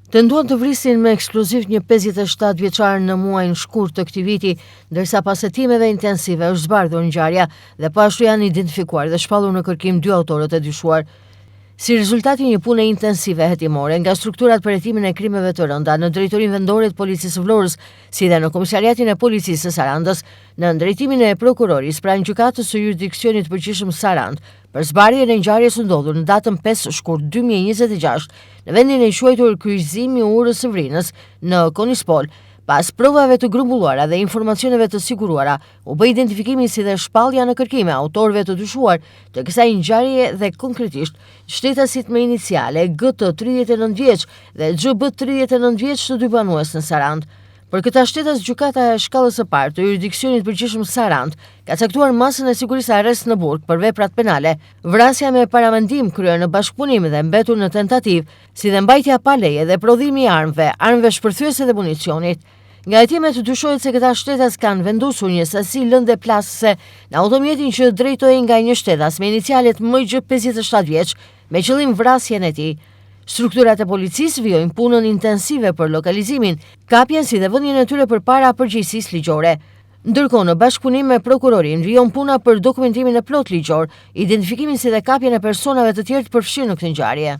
Tentuan të vrisin me eksploziv një 57 vjeçar në muajin shkurt të këtij viti, ndërsa pas hetimeve intensive është zbardhur ngjarja dhe po ashtu janë identifikuar dhe shpallur në kërkim 2 autorët e dyshuar. Si rezultati një pune intensive hetimore nga strukturat për hetimin e krimeve të rënda në drejtorinë vendore të policisë së Vlorës, si dhe në komisariatin e policisë së Sarandës, në drejtimin e prokurorisë pranë gjykatës së jurisdiksionit të përgjithshëm Sarandë, për zbardhjen e ngjarjes së ndodhur në datën 5 shkurt 2026 në vendin e quajtur kryqëzimi i Urrës së Vrinës në Konispol. Pas provave të grumbulluara dhe informacioneve të siguruara, u bë identifikimi si dhe shpallja në kërkime autorëve të dyshuar të kësaj ngjarjeje dhe konkretisht shtetasit me iniciale GT 39 vjeç dhe GB 39 vjeç të dy banues në Sarandë. Për këta shtetas, gjykata e shkallës së parë të jurisdiksionit përgjithshëm Sarandë ka caktuar masën e sigurisë arrest në burg për veprat penale, vrasja me paramendim kryer në bashkëpunim dhe mbetur në tentativë, si dhe mbajtja pa leje dhe prodhimi i armëve shpërthyese dhe municionit. Nga hetimet dyshohet se këta shtetas kanë vendosur një sasi lëndë plasëse në automjetin që drejtohej nga një shtetas me inicialet MG 57 vjeç me qëllim vrasjen e tij. Strukturat e policisë vijojnë punën intensive për lokalizimin, kapjen si dhe vënien e tyre përpara përgjegjësisë ligjore. Ndërkohë, në bashkëpunim me prokurorin vijon puna për dokumentimin e plot ligjor, identifikimin si dhe kapjen e personave të tjerë të përfshirë në këtë ngjarje.